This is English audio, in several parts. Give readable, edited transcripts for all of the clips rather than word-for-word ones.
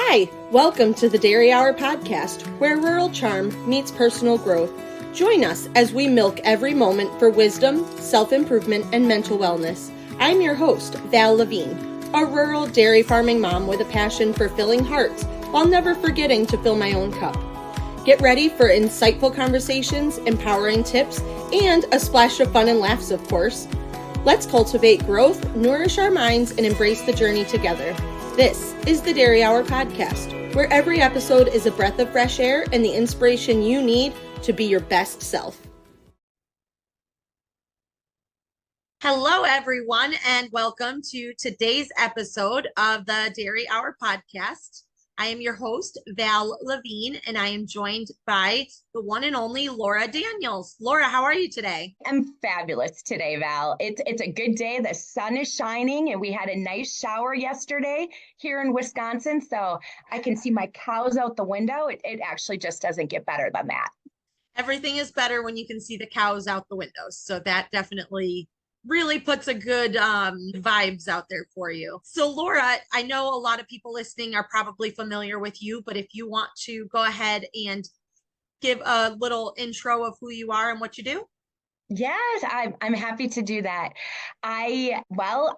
Hi, welcome to the Dairy Hour Podcast, where rural charm meets personal growth. Join us as we milk every moment for wisdom, self-improvement, and mental wellness. I'm your host, Val Lavigne, a rural dairy farming mom with a passion for filling hearts while never forgetting to fill my own cup. Get ready for insightful conversations, empowering tips, and a splash of fun and laughs, of course. Let's cultivate growth, nourish our minds, and embrace the journey together. This is the Dairy Hour Podcast, where every episode is a breath of fresh air and the inspiration you need to be your best self. Hello, everyone, and welcome to today's episode of the Dairy Hour Podcast. I am your host, Val Lavigne, and I am joined by the one and only Laura Daniels. Laura, how are you today? I'm fabulous today, Val. It's a good day. The sun is shining, and we had a nice shower yesterday here in Wisconsin, so I can see my cows out the window. It actually just doesn't get better than that. Everything is better when you can see the cows out the windows, so that definitely really puts a good vibes out there for you. So Laura, I know a lot of people listening are probably familiar with you, but if you want to go ahead and give a little intro of who you are and what you do. Yes, I'm happy to do that. I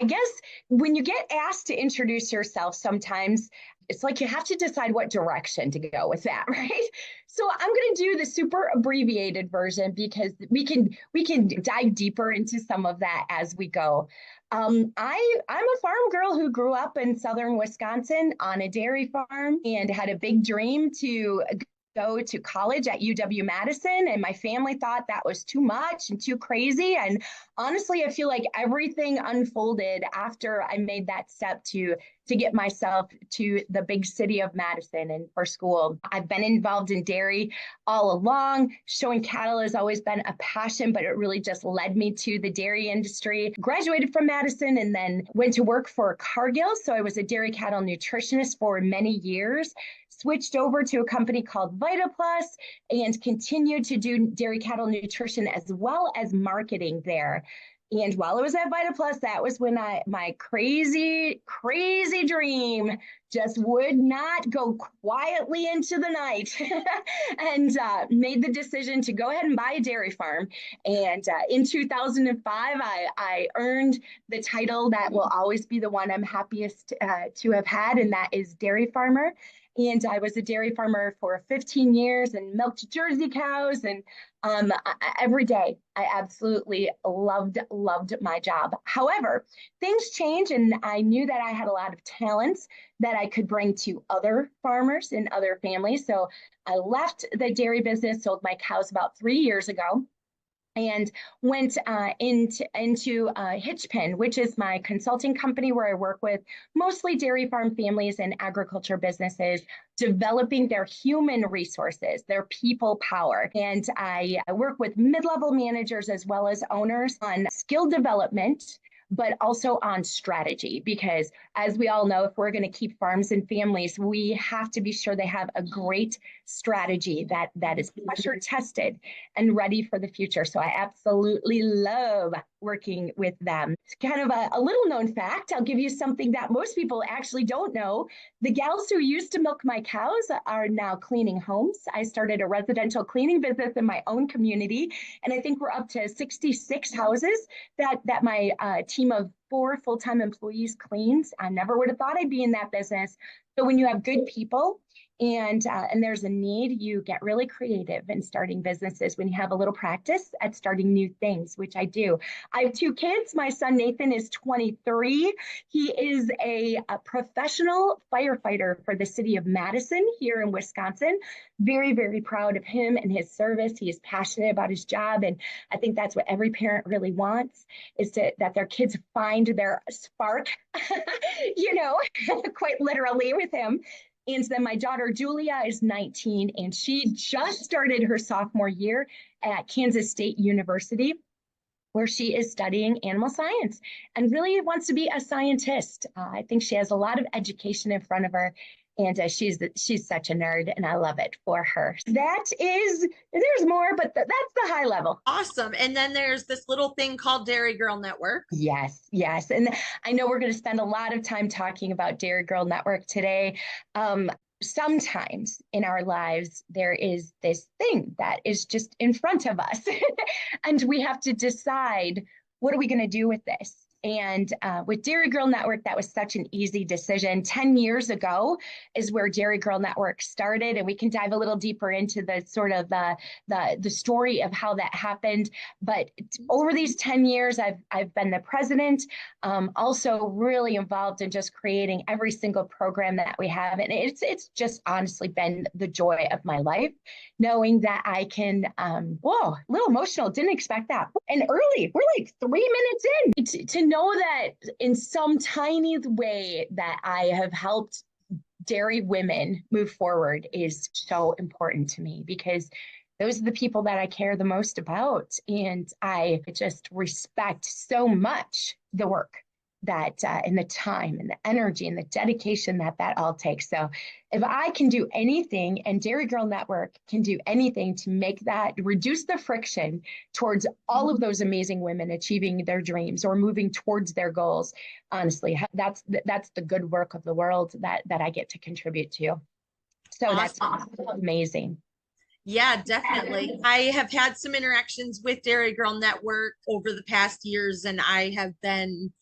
guess when you get asked to introduce yourself, sometimes it's like you have to decide what direction to go with that, right? So I'm going to do the super abbreviated version because we can dive deeper into some of that as we go. I'm a farm girl who grew up in southern Wisconsin on a dairy farm and had a big dream to go to college at UW-Madison, and my family thought that was too much and too crazy. And honestly, I feel like everything unfolded after I made that step to get myself to the big city of Madison and for school. I've been involved in dairy all along. Showing cattle has always been a passion, but it really just led me to the dairy industry. Graduated from Madison and then went to work for Cargill. So I was a dairy cattle nutritionist for many years. Switched over to a company called VitaPlus and continued to do dairy cattle nutrition as well as marketing there. And while I was at VitaPlus, that was when my crazy dream just would not go quietly into the night and made the decision to go ahead and buy a dairy farm. And in 2005, I earned the title that will always be the one I'm happiest to have had, and that is dairy farmer. And I was a dairy farmer for 15 years and milked Jersey cows. And every day, I absolutely loved my job. However, things change, and I knew that I had a lot of talents that I could bring to other farmers and other families. So I left the dairy business, sold my cows about 3 years ago, and went into Hitchpin, which is my consulting company where I work with mostly dairy farm families and agriculture businesses, developing their human resources, their people power. And I work with mid-level managers as well as owners on skill development, but also on strategy, because as we all know, if we're going to keep farms and families, we have to be sure they have a great strategy that is pressure tested and ready for the future. So I absolutely love working with them. It's kind of a little known fact. I'll give you something that most people actually don't know. The gals who used to milk my cows are now cleaning homes. I started a residential cleaning business in my own community, and I think we're up to 66 houses that my team of 4 full-time employees cleans. I never would have thought I'd be in that business. So when you have good people and there's a need, you get really creative in starting businesses when you have a little practice at starting new things, which I do. I have 2 kids. My son, Nathan, is 23. He is a professional firefighter for the city of Madison here in Wisconsin. Very, very proud of him and his service. He is passionate about his job. And I think that's what every parent really wants, is that their kids find their spark, quite literally with him. And then my daughter, Julia, is 19, and she just started her sophomore year at Kansas State University. where she is studying animal science and really wants to be a scientist. I think she has a lot of education in front of her, and she's such a nerd, and I love it for her. There's more, but that's the high level. Awesome. And then there's this little thing called Dairy Girl Network. Yes, yes. And I know we're going to spend a lot of time talking about Dairy Girl Network today. Sometimes in our lives, there is this thing that is just in front of us, and we have to decide, what are we going to do with this? And with Dairy Girl Network, that was such an easy decision. 10 years ago is where Dairy Girl Network started, and we can dive a little deeper into the sort of the story of how that happened. But over these 10 years, I've been the president, also really involved in just creating every single program that we have, and it's just honestly been the joy of my life, knowing that I can. Whoa, a little emotional. Didn't expect that. And early, we're like 3 minutes in to know that in some tiny way that I have helped dairy women move forward is so important to me, because those are the people that I care the most about. And I just respect so much the work that and the time and the energy and the dedication that all takes. So if I can do anything, and Dairy Girl Network can do anything to make that, reduce the friction towards all of those amazing women achieving their dreams or moving towards their goals, honestly, that's the good work of the world that I get to contribute to. So Awesome. That's amazing. Yeah, definitely. I have had some interactions with Dairy Girl Network over the past years, and I have been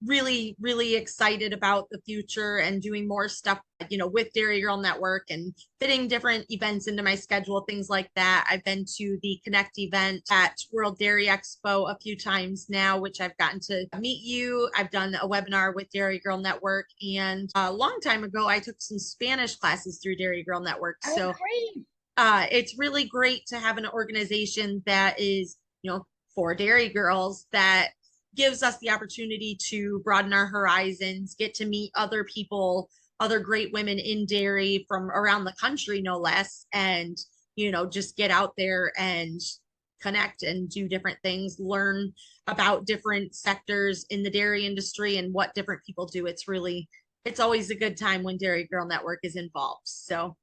really, really excited about the future and doing more stuff, with Dairy Girl Network and fitting different events into my schedule, things like that. I've been to the Connect event at World Dairy Expo a few times now, which I've gotten to meet you. I've done a webinar with Dairy Girl Network, and a long time ago, I took some Spanish classes through Dairy Girl Network. So great. It's really great to have an organization that is, for dairy girls, that gives us the opportunity to broaden our horizons, get to meet other people, other great women in dairy from around the country, no less, and, just get out there and connect and do different things, learn about different sectors in the dairy industry and what different people do. It's always a good time when Dairy Girl Network is involved. So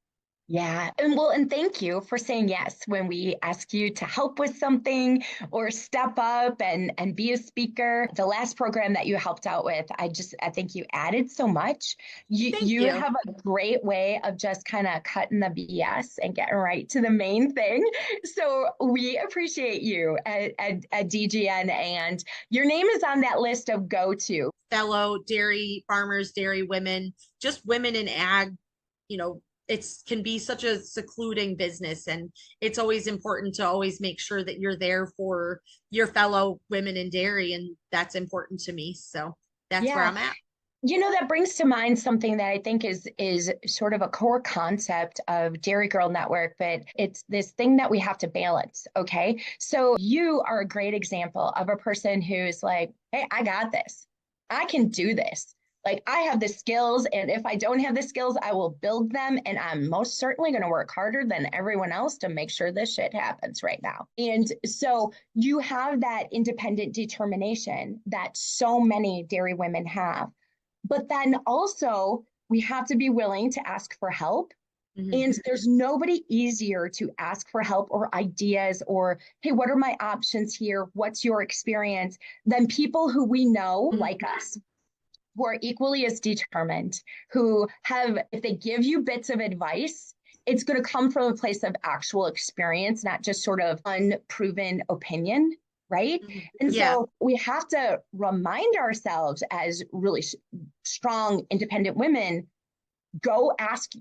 yeah. And thank you for saying yes when we ask you to help with something or step up and be a speaker. The last program that you helped out with, I think you added so much. You have a great way of just kind of cutting the BS and getting right to the main thing. So we appreciate you at DGN, and your name is on that list of go-to. Fellow dairy farmers, dairy women, just women in ag, it can be such a secluding business, and it's always important to always make sure that you're there for your fellow women in dairy, and that's important to me. So that's where I'm at. That brings to mind something that I think is sort of a core concept of Dairy Girl Network, but it's this thing that we have to balance. Okay. So you are a great example of a person who's like, hey, I got this. I can do this. Like, I have the skills, and if I don't have the skills, I will build them. And I'm most certainly going to work harder than everyone else to make sure this shit happens right now. And so you have that independent determination that so many dairy women have. But then also, we have to be willing to ask for help. Mm-hmm. And there's nobody easier to ask for help or ideas or, hey, what are my options here? What's your experience? Than people who we know, mm-hmm. like us, who are equally as determined, who have, if they give you bits of advice, it's going to come from a place of actual experience, not just sort of unproven opinion, right? Mm-hmm. And so we have to remind ourselves as really strong, independent women, go ask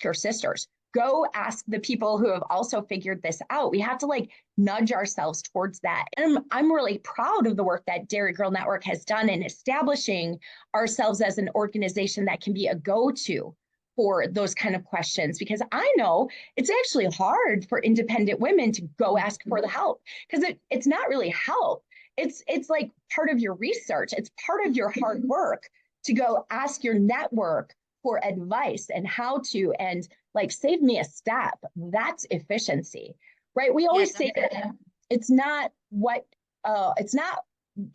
your sisters. Go ask the people who have also figured this out. We have to nudge ourselves towards that. And I'm really proud of the work that Dairy Girl Network has done in establishing ourselves as an organization that can be a go-to for those kind of questions, because I know it's actually hard for independent women to go ask for the help, because it's not really help. It's like part of your research. It's part of your hard work to go ask your network for advice and how to, and save me a step. That's efficiency, right? We always say that it's not what it's not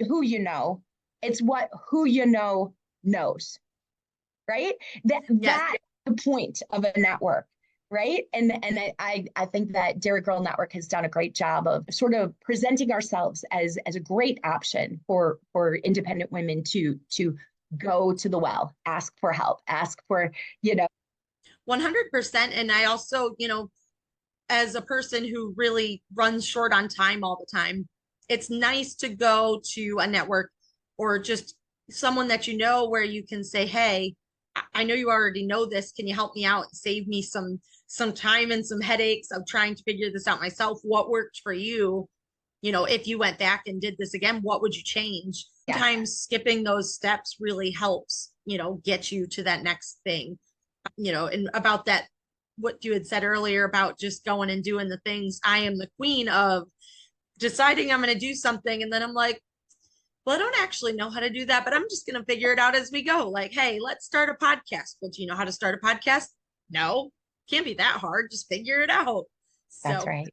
who you know, it's what who you know knows, right? That's the point of a network, right? And I think that Dairy Girl Network has done a great job of sort of presenting ourselves as a great option for independent women to go to the well, ask for help, ask for, 100%. And I also, as a person who really runs short on time all the time, it's nice to go to a network or just someone that where you can say, hey, I know you already know this. Can you help me out and save me some time and some headaches of trying to figure this out myself? What worked for you? If you went back and did this again, what would you change? Yeah. Sometimes skipping those steps really helps, get you to that next thing. And about that, what you had said earlier about just going and doing the things. I am the queen of deciding I'm going to do something. And then I'm like, well, I don't actually know how to do that, but I'm just going to figure it out as we go. Like, hey, let's start a podcast. Well, do you know how to start a podcast? No, can't be that hard. Just figure it out. That's right.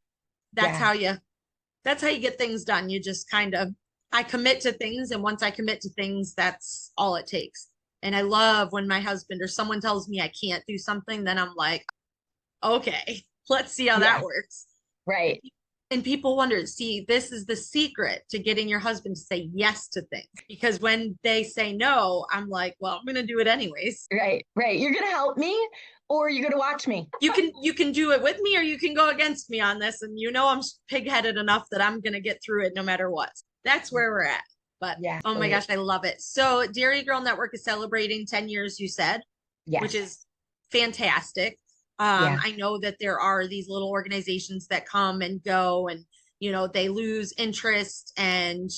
That's how you get things done. You just I commit to things. And once I commit to things, that's all it takes. And I love when my husband or someone tells me I can't do something, then I'm like, okay, let's see how that works. Right. And people wonder, see, this is the secret to getting your husband to say yes to things. Because when they say no, I'm like, well, I'm going to do it anyways. Right. You're going to help me or you're going to watch me. You can do it with me or you can go against me on this. And I'm pig-headed enough that I'm going to get through it no matter what. That's where we're at. But oh my gosh, I love it. So Dairy Girl Network is celebrating 10 years, you said, which is fantastic. I know that there are these little organizations that come and go and, they lose interest and,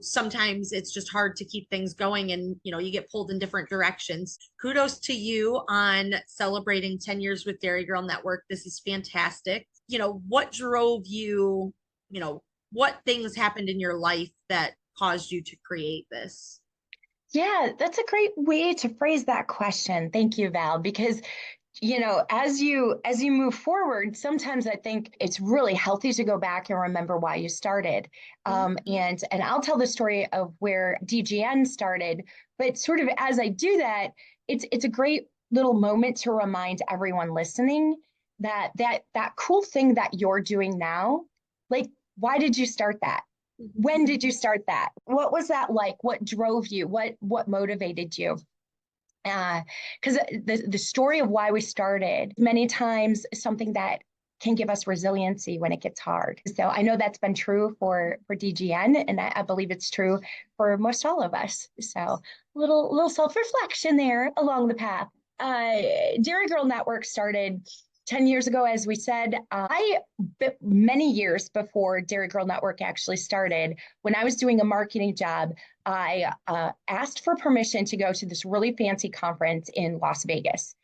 sometimes it's just hard to keep things going and, you get pulled in different directions. Kudos to you on celebrating 10 years with Dairy Girl Network. This is fantastic. What drove you, what things happened in your life that caused you to create this? Yeah, that's a great way to phrase that question. Thank you, Val, because as you move forward, sometimes I think it's really healthy to go back and remember why you started. And I'll tell the story of where DGN started, but sort of as I do that, it's a great little moment to remind everyone listening that cool thing that you're doing now, like, why did you start that? When did you start that? What was that like? What drove you? What motivated you? Because the story of why we started many times is something that can give us resiliency when it gets hard. So I know that's been true for DGN, and I believe it's true for most all of us. So a little self-reflection there along the path. Dairy Girl Network started 10 years ago, as we said. Many years before Dairy Girl Network actually started, when I was doing a marketing job, I asked for permission to go to this really fancy conference in Las Vegas.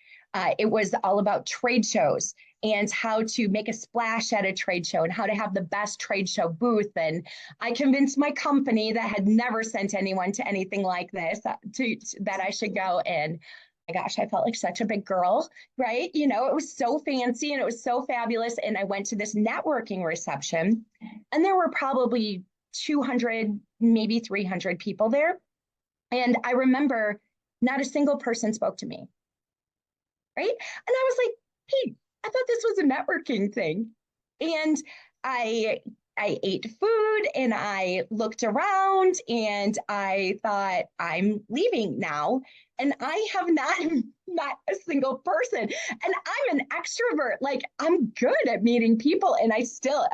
It was all about trade shows and how to make a splash at a trade show and how to have the best trade show booth. And I convinced my company that had never sent anyone to anything like this that I should go. And my gosh, I felt like such a big girl, right? It was so fancy and it was so fabulous. And I went to this networking reception and there were probably 200, maybe 300 people there. And I remember not a single person spoke to me, right? And I was like, hey, I thought this was a networking thing. And I ate food and I looked around and I thought, I'm leaving now. And I have not met a single person. And I'm an extrovert. Like, I'm good at meeting people. And I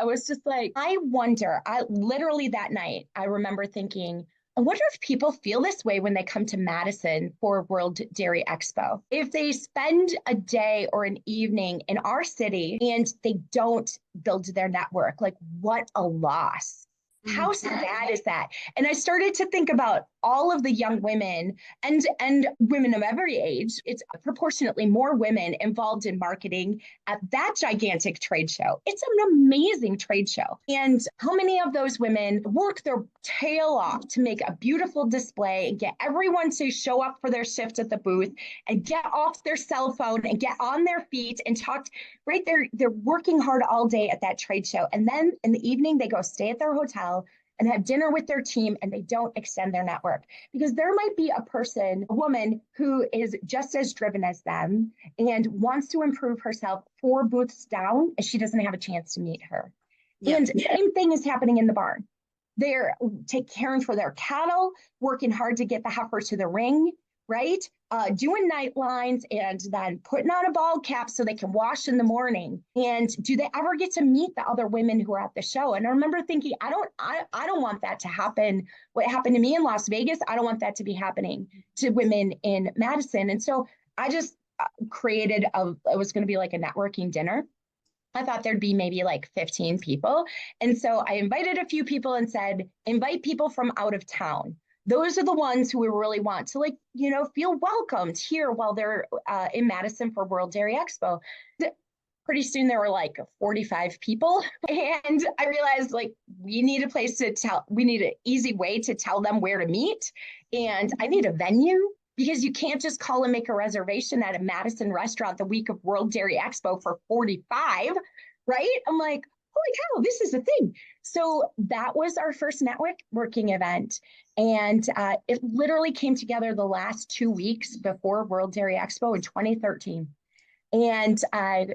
was just like, I wonder, literally that night, I remember thinking, I wonder if people feel this way when they come to Madison for World Dairy Expo. If they spend a day or an evening in our city and they don't build their network, like, what a loss. How sad is that? And I started to think about all of the young women and women of every age. It's proportionately more women involved in marketing at that gigantic trade show. It's an amazing trade show. And how many of those women work their tail off to make a beautiful display and get everyone to show up for their shift at the booth and get off their cell phone and get on their feet and talk, right? They're working hard all day at that trade show. And then in the evening, they go stay at their hotel and have dinner with their team and they don't extend their network. Because there might be a woman who is just as driven as them and wants to improve herself 4 booths down, and she doesn't have a chance to meet her. Yeah. And same thing is happening in the barn. They're caring for their cattle, working hard to get the heifer to the ring, right? Doing night lines and then putting on a bald cap so they can wash in the morning. And do they ever get to meet the other women who are at the show? And I remember thinking, I don't want that to happen. What happened to me in Las Vegas, I don't want that to be happening to women in Madison. And so I just created it was going to be like a networking dinner. I thought there'd be maybe like 15 people. And so I invited a few people and said, invite people from out of town. Those are the ones who we really want to feel welcomed here while they're in Madison for World Dairy Expo. Pretty soon there were like 45 people. And I realized we need an easy way to tell them where to meet. And I need a venue, because you can't just call and make a reservation at a Madison restaurant the week of World Dairy Expo for 45, right? I'm like, holy cow, this is a thing. So that was our first networking event. And it literally came together the last 2 weeks before World Dairy Expo in 2013. And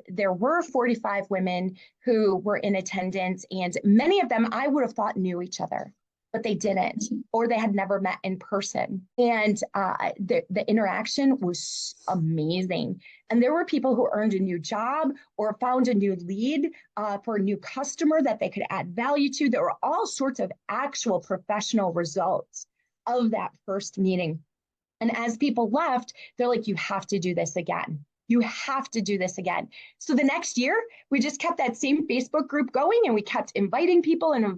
there were 45 women who were in attendance, and many of them I would have thought knew each other, but they didn't, or they had never met in person. And the interaction was amazing. And there were people who earned a new job or found a new lead for a new customer that they could add value to. There were all sorts of actual professional results of that first meeting. And as people left, they're like, you have to do this again. You have to do this again. So the next year, we just kept that same Facebook group going, and we kept inviting people, and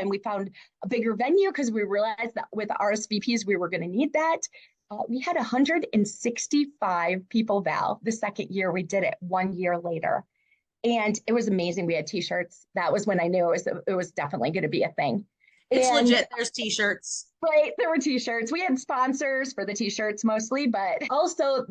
we found a bigger venue because we realized that with RSVPs, we were going to need that. We had 165 people, Val, the second year we did it 1 year later. And it was amazing. We had t-shirts. That was when I knew it was definitely going to be a thing. It's legit. There's t-shirts. Right. There were t-shirts. We had sponsors for the t-shirts mostly, but also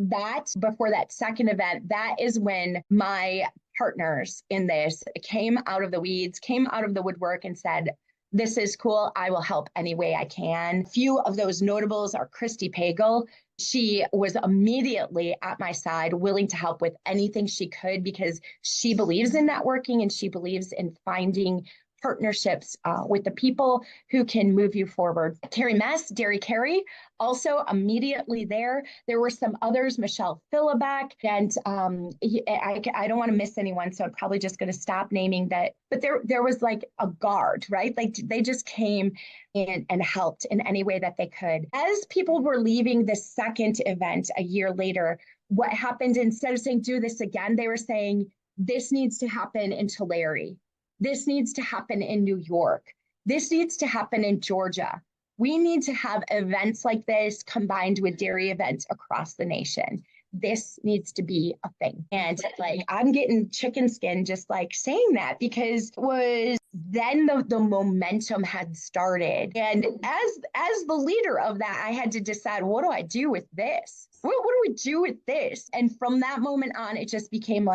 before that second event, that is when my partners in this came out of the weeds, came out of the woodwork and said, this is cool. I will help any way I can. Few of those notables are Christy Pagel. She was immediately at my side, willing to help with anything she could, because she believes in networking and she believes in finding partnerships with the people who can move you forward. Carrie Mess, Derry Carey, also immediately there. There were some others, Michelle Philiback, and I don't want to miss anyone, so I'm probably just going to stop naming that. But there was like a guard, right? Like they just came in and helped in any way that they could. As people were leaving the second event a year later, what happened, instead of saying, do this again, they were saying, this needs to happen in Tulare. This needs to happen in New York. This needs to happen in Georgia. We need to have events like this combined with dairy events across the nation. This needs to be a thing. And I'm getting chicken skin just saying that, because it was then the momentum had started. And as the leader of that, I had to decide, what do I do with this? What do we do with this? And from that moment on, it just became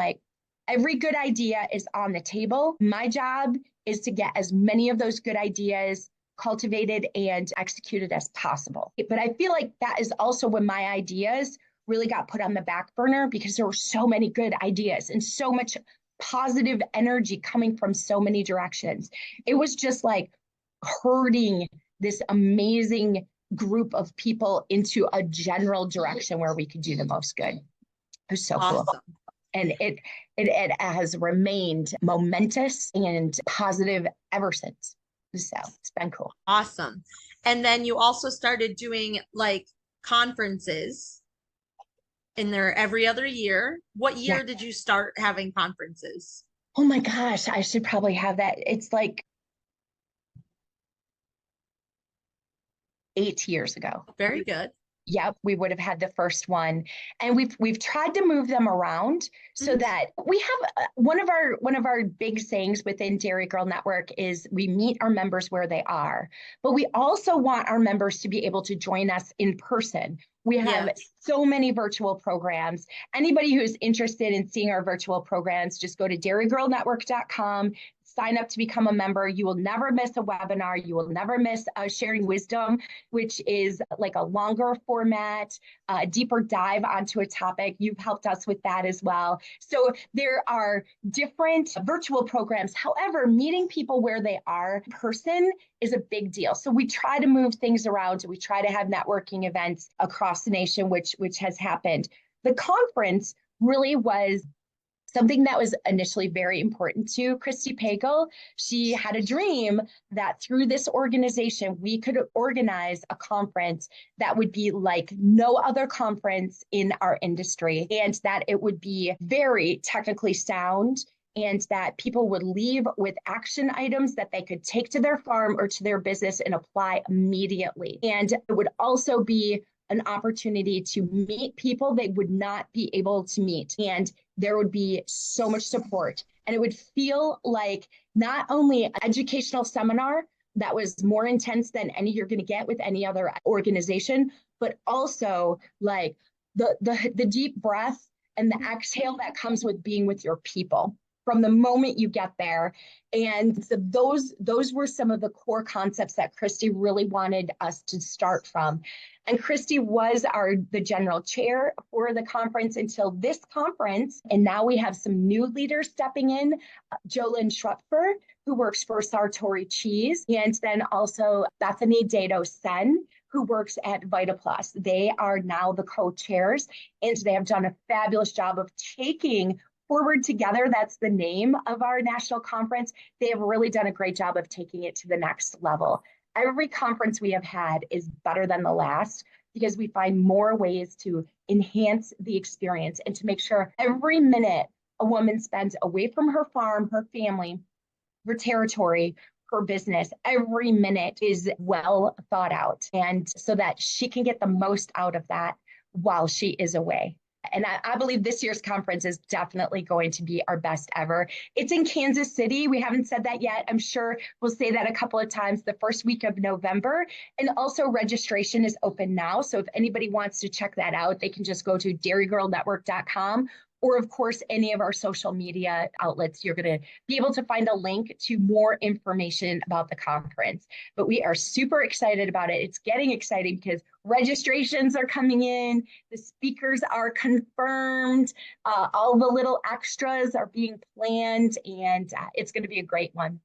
every good idea is on the table. My job is to get as many of those good ideas cultivated and executed as possible. But I feel like that is also when my ideas really got put on the back burner, because there were so many good ideas and so much positive energy coming from so many directions. It was just herding this amazing group of people into a general direction where we could do the most good. It was so awesome. Cool. And it has remained momentous and positive ever since. So it's been cool. Awesome. And then you also started doing conferences in there every other year. What year did you start having conferences? Oh my gosh, I should probably have that. It's 8 years ago. Very good. Yep, we would have had the first one, and we've tried to move them around so that we have one of our big sayings within Dairy Girl Network is we meet our members where they are, but we also want our members to be able to join us in person. We have so many virtual programs. Anybody who's interested in seeing our virtual programs, just go to dairygirlnetwork.com. sign up to become a member. You will never miss a webinar. You will never miss sharing wisdom, which is like a longer format, a deeper dive onto a topic. You've helped us with that as well. So there are different virtual programs. However, meeting people where they are in person is a big deal. So we try to move things around. We try to have networking events across the nation, which has happened. The conference really was something that was initially very important to Christy Pagel. She had a dream that through this organization, we could organize a conference that would be like no other conference in our industry, and that it would be very technically sound, and that people would leave with action items that they could take to their farm or to their business and apply immediately. And it would also be an opportunity to meet people they would not be able to meet. And there would be so much support. And it would feel like not only an educational seminar that was more intense than any you're going to get with any other organization, but also like the deep breath and the exhale that comes with being with your people from the moment you get there. And so those were some of the core concepts that Christy really wanted us to start from. And Christy was the general chair for the conference until this conference. And now we have some new leaders stepping in, Jolyn Schrupfer, who works for Sartori Cheese, and then also Bethany Dado-Sen, who works at VitaPlus. They are now the co-chairs, and they have done a fabulous job of taking Forward Together, that's the name of our national conference. They have really done a great job of taking it to the next level. Every conference we have had is better than the last because we find more ways to enhance the experience and to make sure every minute a woman spends away from her farm, her family, her territory, her business, every minute is well thought out, and so that she can get the most out of that while she is away. And I believe this year's conference is definitely going to be our best ever. It's in Kansas City. We haven't said that yet. I'm sure we'll say that a couple of times the first week of November. And also registration is open now. So if anybody wants to check that out, they can just go to dairygirlnetwork.com. Or, of course, any of our social media outlets, you're going to be able to find a link to more information about the conference. But we are super excited about it. It's getting exciting because registrations are coming in, the speakers are confirmed, all the little extras are being planned, and it's going to be a great one.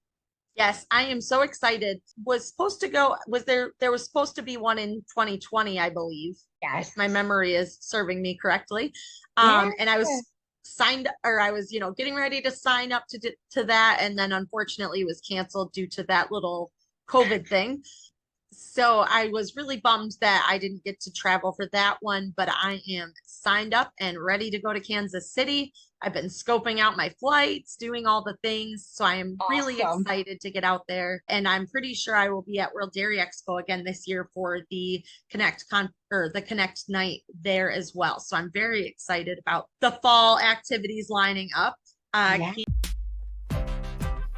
Yes, I am so excited. Was there was supposed to be one in 2020, I believe. Yes. My memory is serving me correctly. Yes. And I was getting ready to sign up to that. And then unfortunately it was canceled due to that little COVID thing. So I was really bummed that I didn't get to travel for that one, but I am signed up and ready to go to Kansas City. I've been scoping out my flights, doing all the things. So I am really excited to get out there. And I'm pretty sure I will be at World Dairy Expo again this year for the Connect night there as well. So I'm very excited about the fall activities lining up.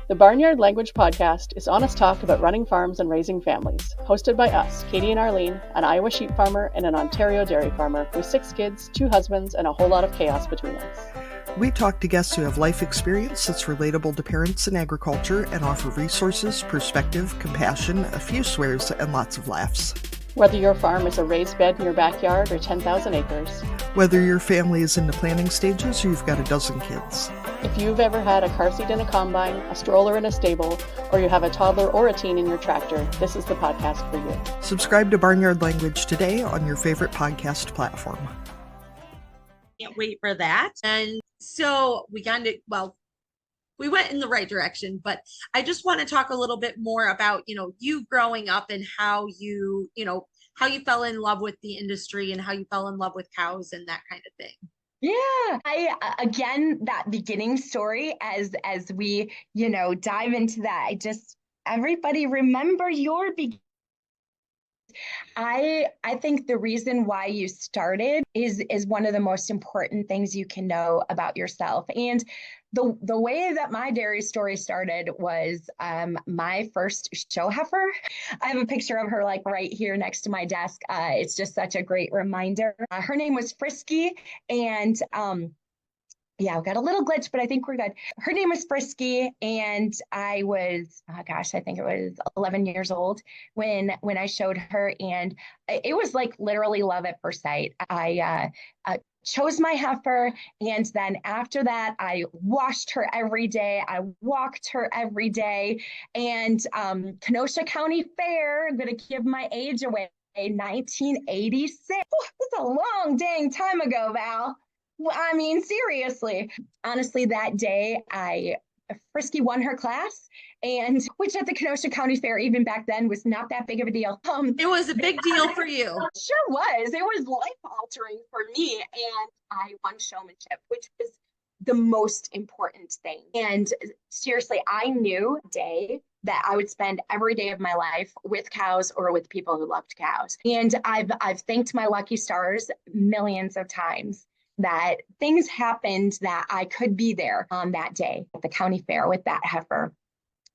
The Barnyard Language Podcast is honest talk about running farms and raising families, hosted by us, Katie and Arlene, an Iowa sheep farmer and an Ontario dairy farmer with 6 kids, 2 husbands, and a whole lot of chaos between us. We talk to guests who have life experience that's relatable to parents in agriculture and offer resources, perspective, compassion, a few swears, and lots of laughs. Whether your farm is a raised bed in your backyard or 10,000 acres. Whether your family is in the planning stages or you've got a dozen kids. If you've ever had a car seat in a combine, a stroller in a stable, or you have a toddler or a teen in your tractor, this is the podcast for you. Subscribe to Barnyard Language today on your favorite podcast platform. Can't wait for that. And so we went in the right direction, but I just want to talk a little bit more about, you growing up and how you fell in love with the industry and how you fell in love with cows and that kind of thing. Yeah, again, that beginning story as we, dive into that, everybody remember your beginning. I think the reason why you started is one of the most important things you can know about yourself. And the way that my dairy story started was my first show heifer. I have a picture of her like right here next to my desk. It's just such a great reminder. Her name was Frisky, and Yeah, we got a little glitch, but I think we're good. Her name was Frisky, and I was, oh gosh, I think it was 11 years old when I showed her, and it was like literally love at first sight. I chose my heifer, and then after that, I washed her every day. I walked her every day, and Kenosha County Fair. I'm gonna give my age away. 1986. That's a long dang time ago, Val. I mean, seriously. Honestly, that day, Frisky won her class, and which at the Kenosha County Fair, even back then, was not that big of a deal. It was a big deal for you. Sure was. It was life altering for me, and I won showmanship, which was the most important thing. And seriously, I knew day that I would spend every day of my life with cows or with people who loved cows. And I've thanked my lucky stars millions of times that things happened that I could be there on that day at the county fair with that heifer.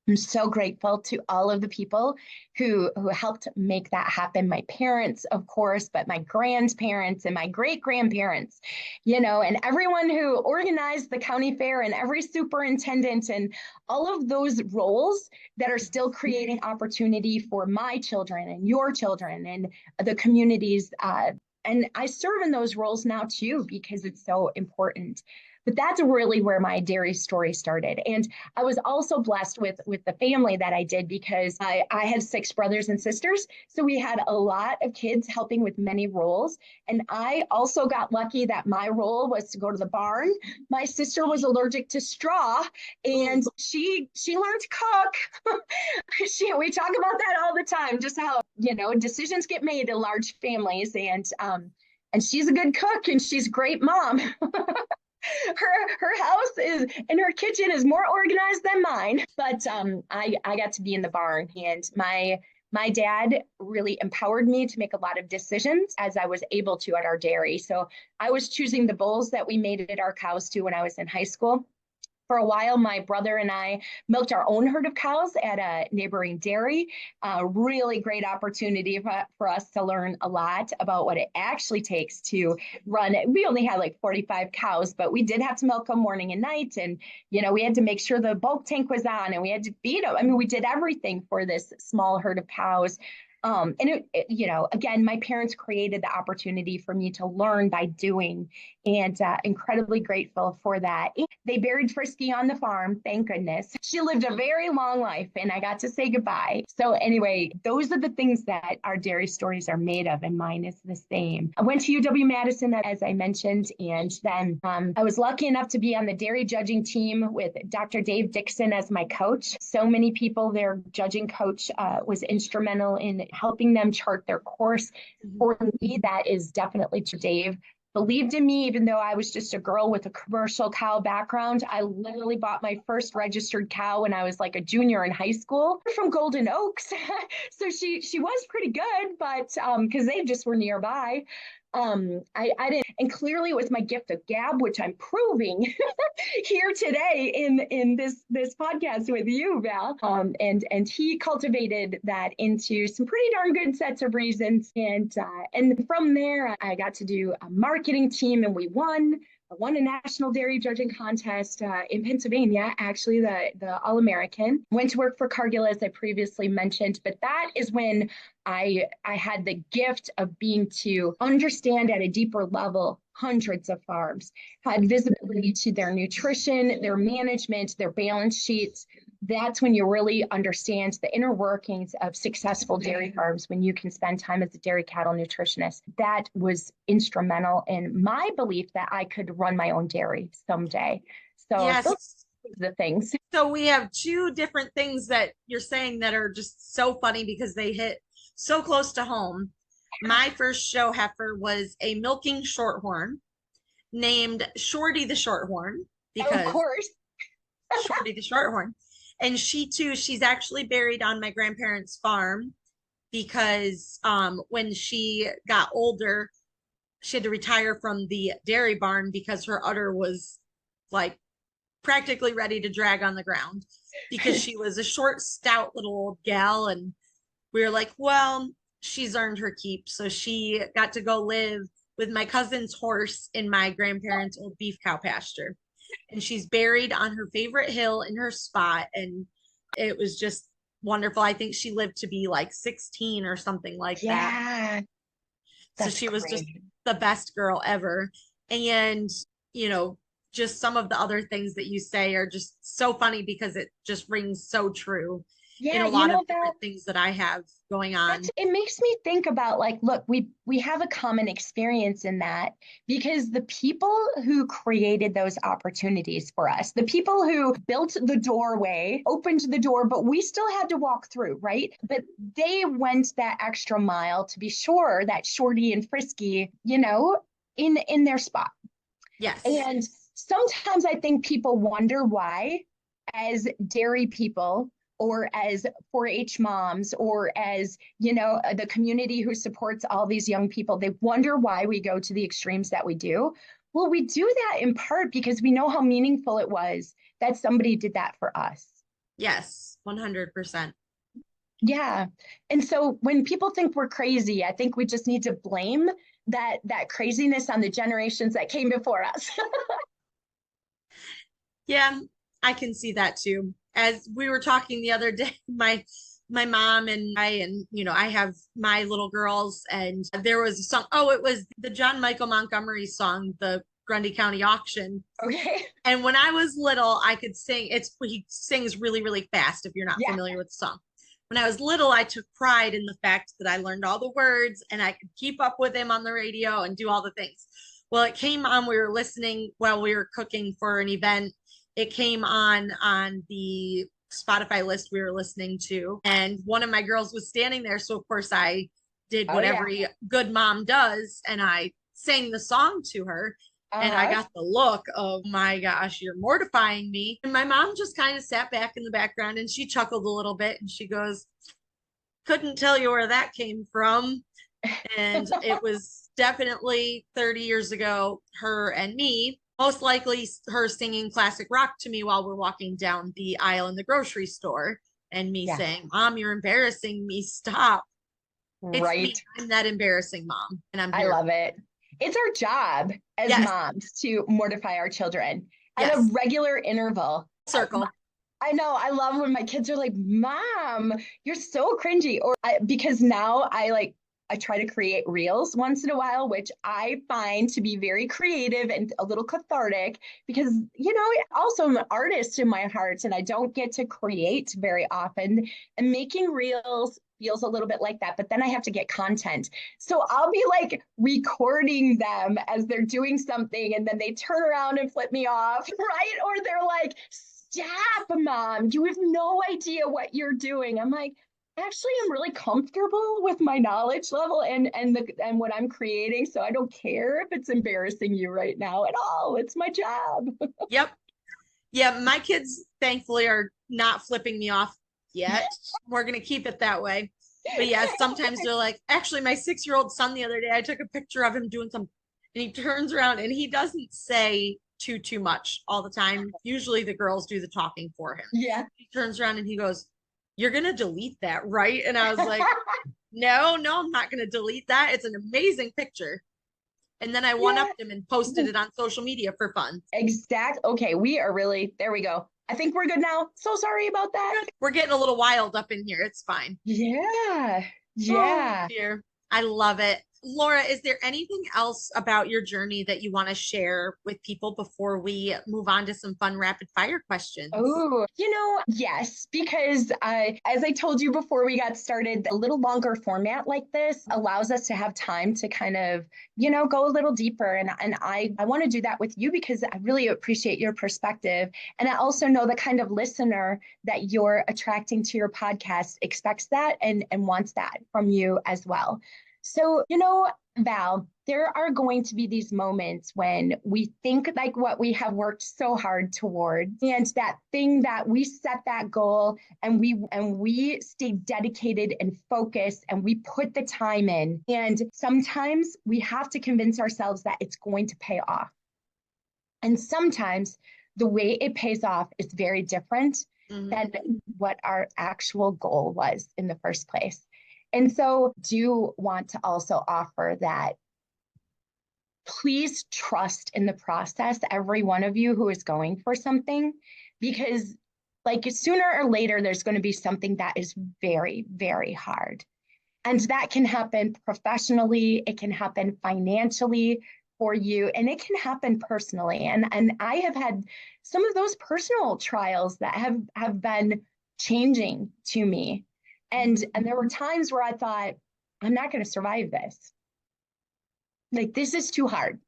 I'm so grateful to all of the people who helped make that happen. My parents, of course, but my grandparents and my great-grandparents, and everyone who organized the county fair and every superintendent and all of those roles that are still creating opportunity for my children and your children and the communities. And I serve in those roles now too, because it's so important. But that's really where my dairy story started. And I was also blessed with the family that I did, because I had 6 brothers and sisters. So we had a lot of kids helping with many roles. And I also got lucky that my role was to go to the barn. My sister was allergic to straw, and she learned to cook. We talk about that all the time, just how, decisions get made in large families. And she's a good cook, and she's a great mom. Her house is and her kitchen is more organized than mine. But I got to be in the barn, and my dad really empowered me to make a lot of decisions as I was able to at our dairy. So I was choosing the bulls that we mated our cows to when I was in high school. For a while, my brother and I milked our own herd of cows at a neighboring dairy. Really great opportunity for us to learn a lot about what it actually takes to run. We only had like 45 cows, but we did have to milk them morning and night. And, we had to make sure the bulk tank was on, and we had to feed them. I mean, we did everything for this small herd of cows. And again, my parents created the opportunity for me to learn by doing, and incredibly grateful for that. They buried Frisky on the farm, thank goodness. She lived a very long life, and I got to say goodbye. So anyway, those are the things that our dairy stories are made of, and mine is the same. I went to UW-Madison, as I mentioned, and then I was lucky enough to be on the dairy judging team with Dr. Dave Dixon as my coach. So many people, their judging coach was instrumental in helping them chart their course. For me, that is definitely to Dave. Believed in me, even though I was just a girl with a commercial cow background. I literally bought my first registered cow when I was like a junior in high school from Golden Oaks. So she was pretty good, but because they just were nearby. I didn't, and clearly with my gift of gab, which I'm proving here today in this podcast with you, Val. And he cultivated that into some pretty darn good sets of reasons. And from there, I got to do a marketing team, and we won a national dairy judging contest in Pennsylvania, actually the All-American. Went to work for Cargill, as I previously mentioned, but that is when I had the gift of being to understand at a deeper level hundreds of farms, had visibility to their nutrition, their management, their balance sheets. That's when you really understand the inner workings of successful dairy farms, when you can spend time as a dairy cattle nutritionist. That was instrumental in my belief that I could run my own dairy someday. So yes. Those are the things. So we have 2 different things that you're saying that are just so funny because they hit so close to home. My first show heifer was a milking shorthorn named Shorty the Shorthorn, because of course. Shorty the Shorthorn. And she's actually buried on my grandparents' farm, because when she got older, she had to retire from the dairy barn because her udder was like practically ready to drag on the ground, because she was a short, stout little old gal. And we were like, well, she's earned her keep. So she got to go live with my cousin's horse in my grandparents' old beef cow pasture. and she's buried on her favorite hill in her spot. And it was just wonderful. I think she lived to be like 16 or something like that. Yeah, So that's she was just great. the best girl ever. And, you know, just some of the other things that you say are just so funny because it just rings so true in Yeah, a you lot of know, Val, different things that I have going on. it makes me think about like, look, we have a common experience in that because the people who created those opportunities for us, the people who built the doorway, opened the door, but we still had to walk through, right? But they went that extra mile to be sure that Shorty and Frisky, you know, in their spot. Yes. And sometimes I think people wonder why, as dairy people or as 4-H moms or as, you know, the community who supports all these young people, they wonder why we go to the extremes that we do. Well, we do that in part because we know how meaningful it was that somebody did that for us. Yes, 100%. Yeah. And so when people think we're crazy, I think we just need to blame that craziness on the generations that came before us. Yeah, I can see that too. As we were talking the other day, my mom and I have my little girls, and there was a song. Oh, it was the John Michael Montgomery song, the Grundy County Auction. Okay. And when I was little, I could sing. He sings really, really fast if you're not Yeah. familiar with the song. When I was little, I took pride in the fact that I learned all the words and I could keep up with him on the radio and do all the things. Well, it came on, we were listening while we were cooking for an event. It came on the Spotify list we were listening to, and one of my girls was standing there. So of course I did Oh what yeah. every good mom does, and I sang the song to her. And I Uh-huh. got the look of, my gosh, you're mortifying me. And my mom just kind of sat back in the background and she chuckled a little bit and she goes, couldn't tell you where that came from. And it was definitely 30 years ago, her and me, most likely her singing classic rock to me while we're walking down the aisle in the grocery store, and me Yeah. saying, Mom, you're embarrassing me. Stop. It's me. Right. I'm that embarrassing mom. And I'm I here. love it. It's our job as Yes. moms to mortify our children at a Yes. regular interval. Circle. I know. I love when my kids are like, Mom, you're so cringy. Because now I try to create reels once in a while, which I find to be very creative and a little cathartic because, you know, also I'm an artist in my heart and I don't get to create very often. And making reels feels a little bit like that, but then I have to get content. So I'll be like recording them as they're doing something and then they turn around and flip me off, right? Or they're like, Stop, Mom, you have no idea what you're doing. I'm like, actually, I'm really comfortable with my knowledge level and what I'm creating. So I don't care if it's embarrassing you right now at all. It's my job. Yep. Yeah, my kids thankfully are not flipping me off yet. We're going to keep it that way. But yeah, sometimes they're like, actually, my 6-year-old son the other day, I took a picture of him doing something and he turns around and he doesn't say too much all the time. Usually the girls do the talking for him. Yeah. He turns around and he goes, you're going to delete that, right? And I was like, no, I'm not going to delete that. It's an amazing picture. And then I one-upped him and posted it on social media for fun. Okay, we are really, there we go. I think we're good now. So sorry about that. We're getting a little wild up in here. It's fine. Yeah. Oh, dear. I love it. Laura, is there anything else about your journey that you want to share with people before we move on to some fun rapid fire questions? Oh, yes, because as I told you before we got started, a little longer format like this allows us to have time to kind of, go a little deeper. And I want to do that with you because I really appreciate your perspective. And I also know the kind of listener that you're attracting to your podcast expects that and wants that from you as well. So, Val, there are going to be these moments when we think like what we have worked so hard toward and that thing that we set that goal and we stay dedicated and focused and we put the time in. And sometimes we have to convince ourselves that it's going to pay off. And sometimes the way it pays off is very different than what our actual goal was in the first place. And so do want to also offer that please trust in the process, every one of you who is going for something, because like sooner or later, there's going to be something that is very, very hard. And that can happen professionally, it can happen financially for you, and it can happen personally. And I have had some of those personal trials that have been changing to me. And there were times where I thought, I'm not going to survive this. Like, this is too hard.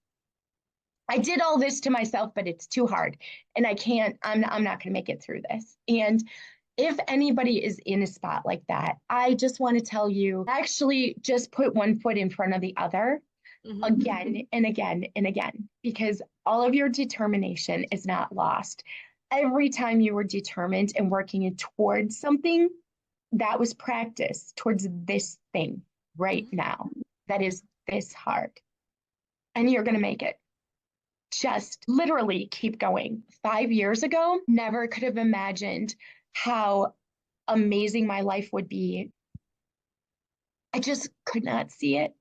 I did all this to myself, but it's too hard. And I'm not going to make it through this. And if anybody is in a spot like that, I just want to tell you, actually just put one foot in front of the other again and again and again, because all of your determination is not lost. Every time you were determined and working towards something, that was practice towards this thing right now that is this hard. And you're going to make it. Just literally keep going. 5 years ago, never could have imagined how amazing my life would be. I just could not see it.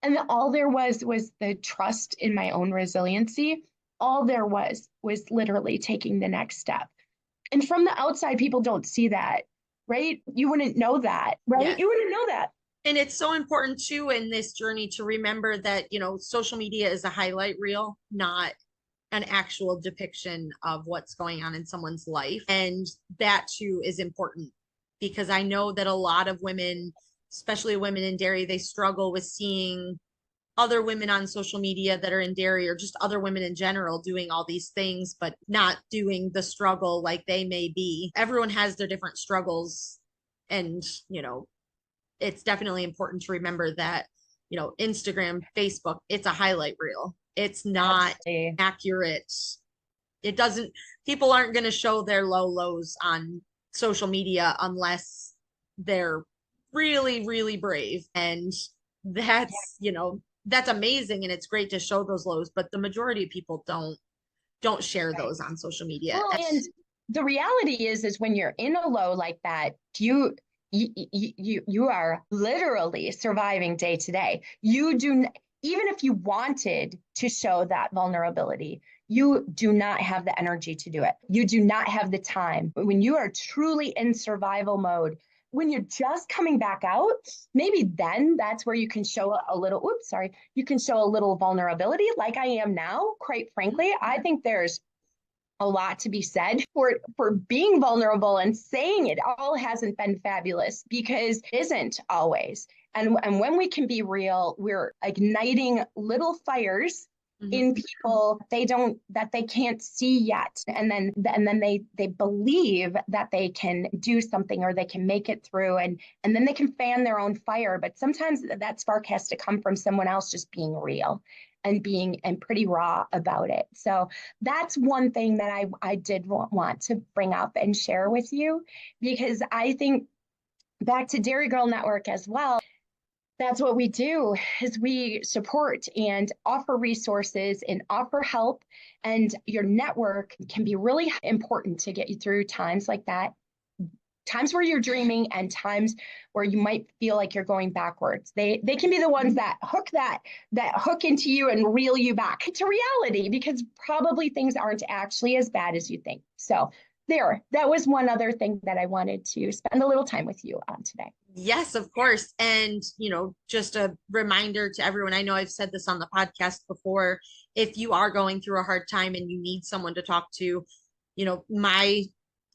And all there was the trust in my own resiliency. All there was literally taking the next step. And from the outside, people don't see that, right? You wouldn't know that, right? Yes. You wouldn't know that. And it's so important too in this journey to remember that, social media is a highlight reel, not an actual depiction of what's going on in someone's life. And that too is important, because I know that a lot of women, especially women in dairy, they struggle with seeing other women on social media that are in dairy, or just other women in general, doing all these things, but not doing the struggle like they may be. Everyone has their different struggles. And, it's definitely important to remember that, Instagram, Facebook, it's a highlight reel. It's not accurate. People aren't going to show their low lows on social media unless they're really, really brave. And that's, that's amazing. And it's great to show those lows, but the majority of people don't share those on social media. Well, and the reality is when you're in a low like that, you are literally surviving day to day. Even if you wanted to show that vulnerability, you do not have the energy to do it. You do not have the time. When you are truly in survival mode, when you're just coming back out, maybe then that's where you can show you can show a little vulnerability like I am now. Quite frankly, I think there's a lot to be said for being vulnerable and saying it all hasn't been fabulous, because it isn't always. And when we can be real, we're igniting little fires in people that they can't see yet. And then they believe that they can do something or they can make it through, and then they can fan their own fire. But sometimes that spark has to come from someone else just being real and being pretty raw about it. So that's one thing that I did want to bring up and share with you, because I think back to Dairy Girl Network as well, that's what we do, is we support and offer resources and offer help. And your network can be really important to get you through times like that, times where you're dreaming and times where you might feel like you're going backwards. They can be the ones that hook into you and reel you back to reality, because probably things aren't actually as bad as you think. So that was one other thing that I wanted to spend a little time with you on today. Yes, of course. And, just a reminder to everyone, I know I've said this on the podcast before, if you are going through a hard time and you need someone to talk to, my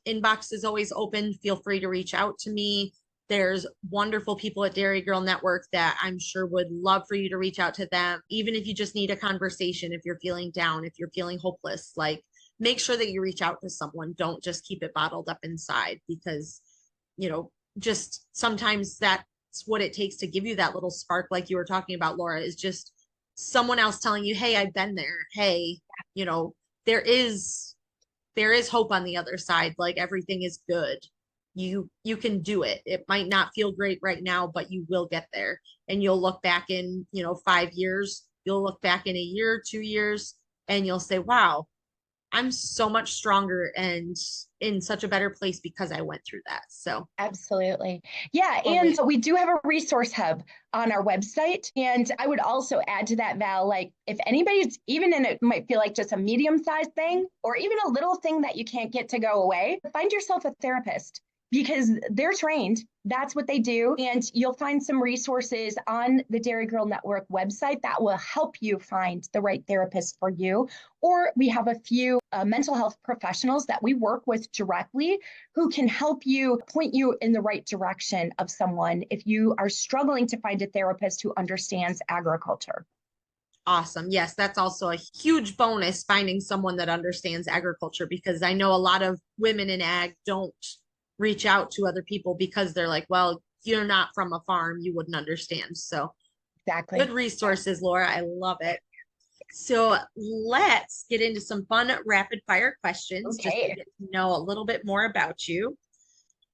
inbox is always open. Feel free to reach out to me. There's wonderful people at Dairy Girl Network that I'm sure would love for you to reach out to them. Even if you just need a conversation, if you're feeling down, if you're feeling hopeless, make sure that you reach out to someone. Don't just keep it bottled up inside, because, just sometimes that's what it takes to give you that little spark. Like you were talking about, Laura, is just someone else telling you, hey, I've been there. Hey, there is hope on the other side. Like, everything is good. You can do it. It might not feel great right now, but you will get there. And you'll look back in, 5 years, you'll look back in a year, 2 years, and you'll say, wow, I'm so much stronger and in such a better place because I went through that. So absolutely. Yeah. totally. And we do have a resource hub on our website. And I would also add to that, Val, like if anybody's even in it might feel like just a medium-sized thing or even a little thing that you can't get to go away, find yourself a therapist because they're trained. That's what they do. And you'll find some resources on the Dairy Girl Network website that will help you find the right therapist for you. Or we have a few mental health professionals that we work with directly who can help you point you in the right direction of someone if you are struggling to find a therapist who understands agriculture. Awesome. Yes, that's also a huge bonus, finding someone that understands agriculture, because I know a lot of women in ag don't reach out to other people because they're like, well, you're not from a farm, you wouldn't understand. So exactly. Good resources, Laura. I love it. So let's get into some fun rapid fire questions just to get to know a little bit more about you.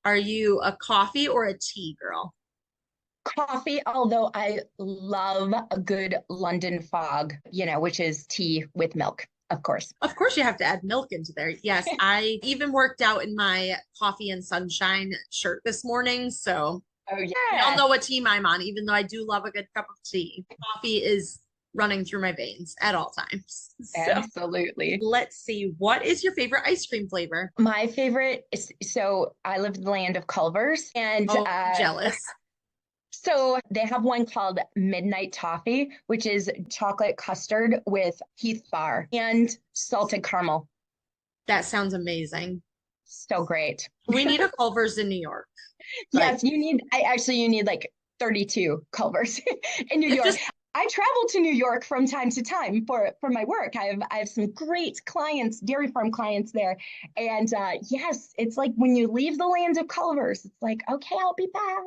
Are you a coffee or a tea girl? Coffee, although I love a good London fog, which is tea with milk. Of course. Of course, you have to add milk into there. Yes, I even worked out in my coffee and sunshine shirt this morning. So you all know what team I'm on, even though I do love a good cup of tea. Coffee is running through my veins at all times. So, absolutely. Let's see. What is your favorite ice cream flavor? My favorite is, so I live in the land of Culver's and jealous. So they have one called Midnight Toffee, which is chocolate custard with Heath bar and salted caramel. That sounds amazing. So great. We need a Culver's in New York. Yes, you need like 32 Culver's in New York. I travel to New York from time to time for my work. I have some great clients, dairy farm clients there. And yes, it's like when you leave the land of Culver's, it's like, okay, I'll be back.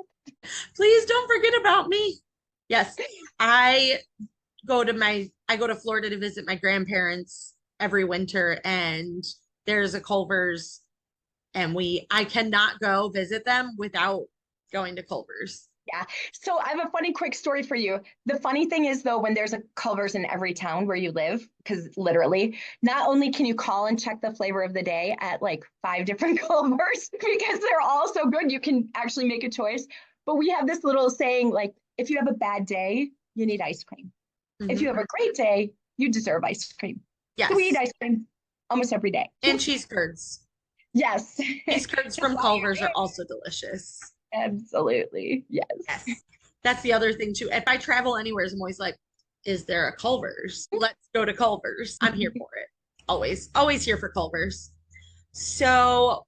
Please don't forget about me. Yes, I go to Florida to visit my grandparents every winter, and there's a Culver's, and I cannot go visit them without going to Culver's. Yeah. So I have a funny quick story for you. The funny thing is, though, when there's a Culver's in every town where you live, because literally, not only can you call and check the flavor of the day at like 5 different Culver's, because they're all so good, you can actually make a choice. But we have this little saying, like, if you have a bad day, you need ice cream. Mm-hmm. If you have a great day, you deserve ice cream. Yes. So we eat ice cream almost every day. And cheese curds. Yes. Cheese curds from Culver's are also delicious. Absolutely. Yes. That's the other thing too. If I travel anywhere, I'm always like, is there a Culver's? Let's go to Culver's. I'm here for it. Always here for Culver's. So,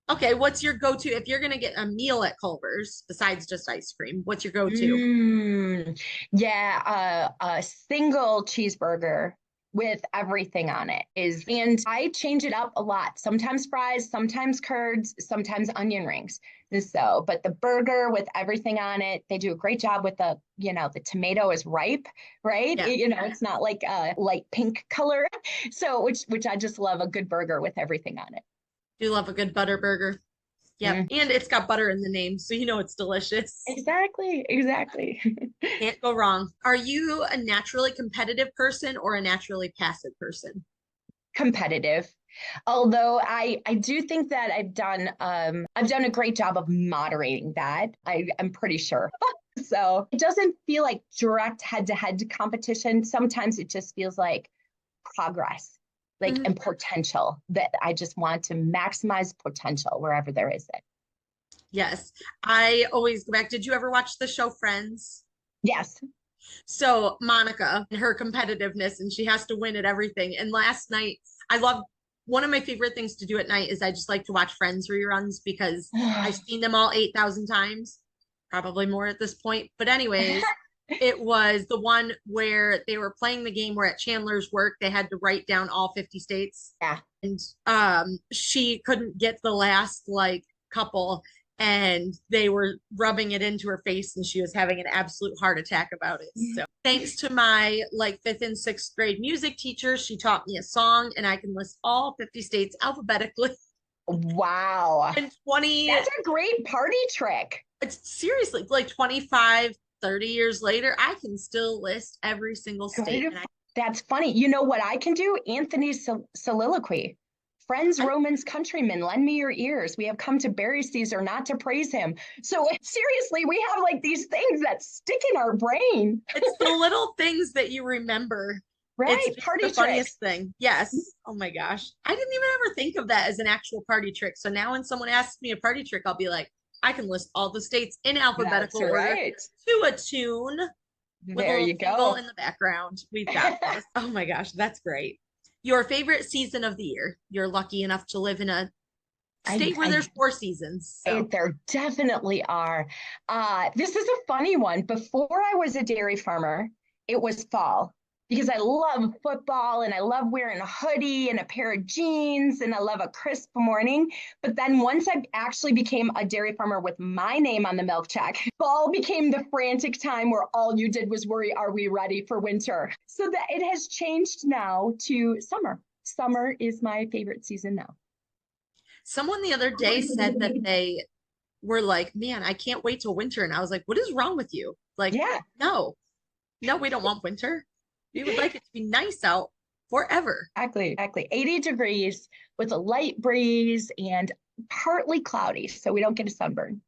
okay, what's your go-to if you're going to get a meal at Culver's besides just ice cream? What's your go-to? A single cheeseburger with everything on it and I change it up a lot. Sometimes fries, sometimes curds, sometimes onion rings. So, but the burger with everything on it, they do a great job with the tomato is ripe, right? Yeah. It's not like a light pink color. So, which I just love a good burger with everything on it. Do love a good butter burger. Yeah. And it's got butter in the name, so it's delicious. Exactly. Can't go wrong. Are you a naturally competitive person or a naturally passive person? Competitive. Although I do think that I've done a great job of moderating that. I'm pretty sure. So it doesn't feel like direct head-to-head competition. Sometimes it just feels like progress. And potential, that I just want to maximize potential wherever there is it. Yes. I always go back. Did you ever watch the show Friends? Yes. So Monica, her competitiveness, and she has to win at everything. And last night, one of my favorite things to do at night is I just like to watch Friends reruns because I've seen them all 8,000 times, probably more at this point. But anyways, it was the one where they were playing the game where at Chandler's work, they had to write down all 50 states. Yeah. And she couldn't get the last couple, and they were rubbing it into her face, and she was having an absolute heart attack about it. So thanks to my 5th and 6th grade music teacher, she taught me a song, and I can list all 50 states alphabetically. Wow. And that's a great party trick. It's seriously 25, 30 years later, I can still list every single state. And That's funny. You know what I can do? Anthony's soliloquy. Friends, Romans, countrymen, lend me your ears. We have come to bury Caesar, not to praise him. So seriously, we have like these things that stick in our brain. It's the little things that you remember. Right. It's Party the funniest tricks. thing. Yes. Oh my gosh. I didn't even ever think of that as an actual party trick. So now when someone asks me a party trick, I'll be like, I can list all the states in alphabetical order to a tune with There a you little go. in the background. We've got this. Oh my gosh, that's great. Your favorite season of the year? You're lucky enough to live in a state where there's 4 seasons. So. There definitely are. This is a funny one. Before I was a dairy farmer, it was fall because I love football and I love wearing a hoodie and a pair of jeans and I love a crisp morning. But then once I actually became a dairy farmer with my name on the milk check, fall became the frantic time where all you did was worry, are we ready for winter? So that it has changed now to summer. Summer is my favorite season now. Someone the other day said that they were like, man, I can't wait till winter. And I was like, what is wrong with you? Like, no, we don't want winter. We would like it to be nice out forever. Exactly. 80 degrees with a light breeze and partly cloudy, so we don't get a sunburn.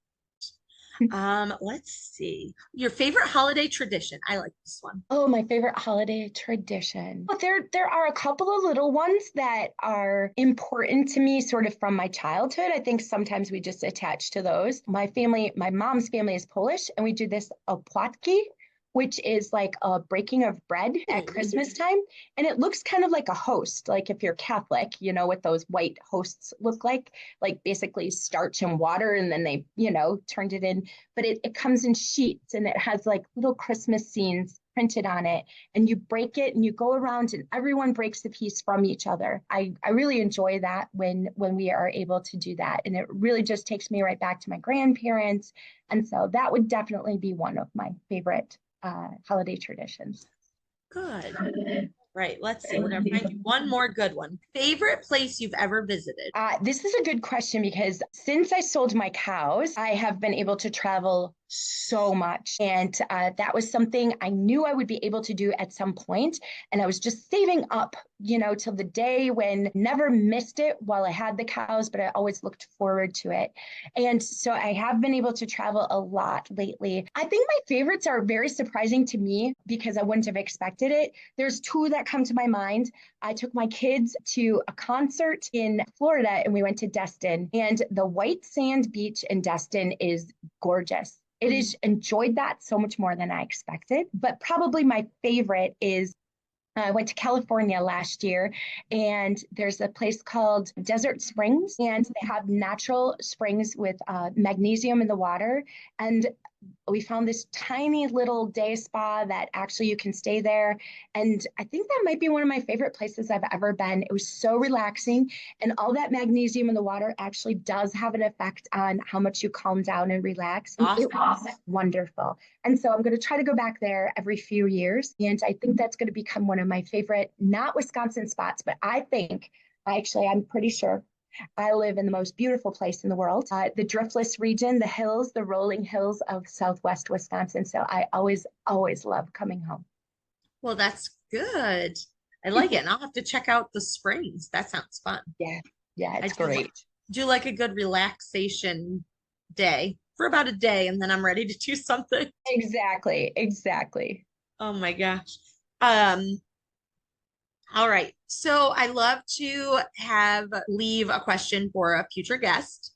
Let's see. Your favorite holiday tradition. I like this one. Oh, my favorite holiday tradition. Well, there are a couple of little ones that are important to me sort of from my childhood. I think sometimes we just attach to those. My mom's family is Polish, and we do this opłatki, which is like a breaking of bread at Christmas time. And it looks kind of like a host, like if you're Catholic, you know what those white hosts look like basically starch and water, and then they, turned it in. But it comes in sheets and it has like little Christmas scenes printed on it. And you break it and you go around and everyone breaks a piece from each other. I really enjoy that when we are able to do that. And it really just takes me right back to my grandparents. And so that would definitely be one of my favorite holiday traditions. Good. Right. Let's see. We're going to find you one more good one. Favorite place you've ever visited? This is a good question because since I sold my cows, I have been able to travel so much. And that was something I knew I would be able to do at some point. And I was just saving up, till the day when never missed it while I had the cows, but I always looked forward to it. And so I have been able to travel a lot lately. I think my favorites are very surprising to me because I wouldn't have expected it. There's 2 that come to my mind. I took my kids to a concert in Florida and we went to Destin, and the white sand beach in Destin is gorgeous. It is enjoyed that so much more than I expected. But probably my favorite is I went to California last year, and there's a place called Desert Springs, and they have natural springs with magnesium in the water. And we found this tiny little day spa that actually you can stay there. And I think that might be one of my favorite places I've ever been. It was so relaxing, and all that magnesium in the water actually does have an effect on how much you calm down and relax. Awesome. It was wonderful. And so I'm going to try to go back there every few years. And I think that's going to become one of my favorite, not Wisconsin spots, but I'm pretty sure I live in the most beautiful place in the world, the driftless region, the hills, the rolling hills of Southwest Wisconsin. So I always, always love coming home. Well, that's good. I like it. And I'll have to check out the springs. That sounds fun. Yeah, it's great. Do like a good relaxation day for about a day, and then I'm ready to do something. Exactly. Oh my gosh. All right. So I love to leave a question for a future guest,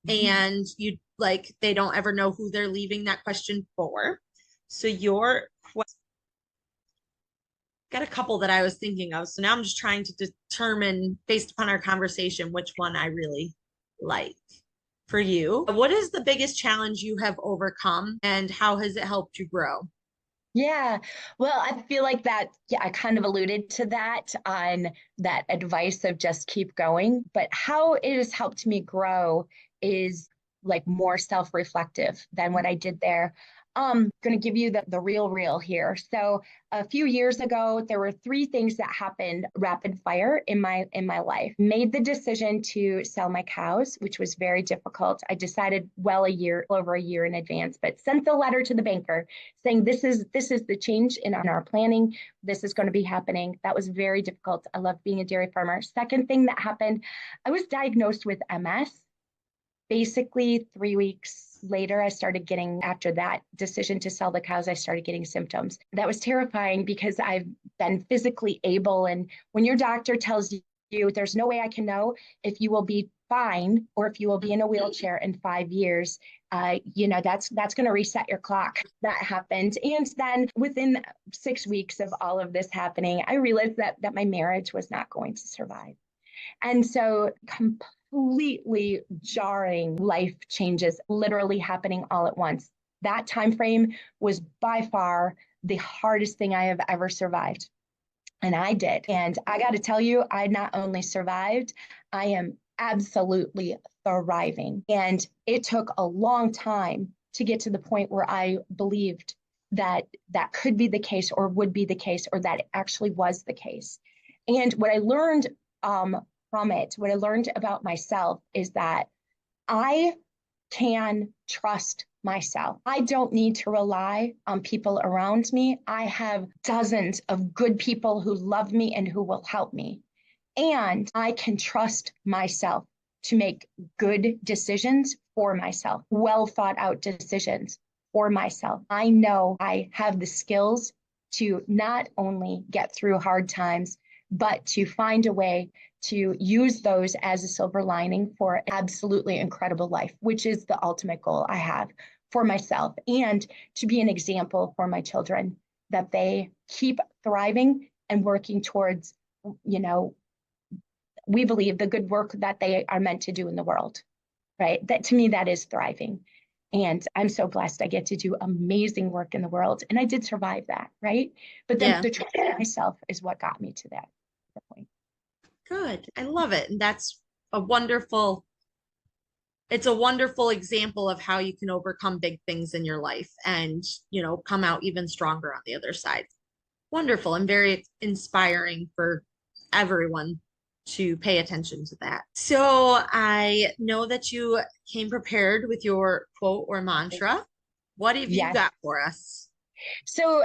and they don't ever know who they're leaving that question for. So your question, got a couple that I was thinking of. So now I'm just trying to determine based upon our conversation, which one I really like for you. What is the biggest challenge you have overcome, and how has it helped you grow? Yeah, well, I feel like that, I kind of alluded to that on that advice of just keep going, but how it has helped me grow is like more self-reflective than what I did there. Going to give you the real here. So a few years ago, there were three things that happened rapid fire in my life. Made the decision to sell my cows, which was very difficult. I decided over a year in advance, but sent the letter to the banker saying this is the change in our planning. This is going to be happening. That was very difficult. I love being a dairy farmer. Second thing that happened, I was diagnosed with MS. Basically, 3 weeks later, after that decision to sell the cows, I started getting symptoms. That was terrifying because I've been physically able. And when your doctor tells you there's no way I can know if you will be fine or if you will be in a wheelchair in 5 years, that's going to reset your clock. That happened. And then within 6 weeks of all of this happening, I realized that my marriage was not going to survive. And so completely jarring life changes literally happening all at once. That time frame was by far the hardest thing I have ever survived. And I did. And I got to tell you, I not only survived, I am absolutely thriving. And it took a long time to get to the point where I believed that could be the case or would be the case or that it actually was the case. And what I learned from it, what I learned about myself is that I can trust myself. I don't need to rely on people around me. I have dozens of good people who love me and who will help me. And I can trust myself to make good decisions for myself, well thought out decisions for myself. I know I have the skills to not only get through hard times, but to find a way to use those as a silver lining for an absolutely incredible life, which is the ultimate goal I have for myself, and to be an example for my children that they keep thriving and working towards, we believe the good work that they are meant to do in the world, right? That to me, that is thriving. And I'm so blessed I get to do amazing work in the world. And I did survive that, right? But then the trust in myself is what got me to that point. Good. I love it. And that's it's a wonderful example of how you can overcome big things in your life and, come out even stronger on the other side. Wonderful and very inspiring for everyone to pay attention to that. So I know that you came prepared with your quote or mantra. What have you got for us? So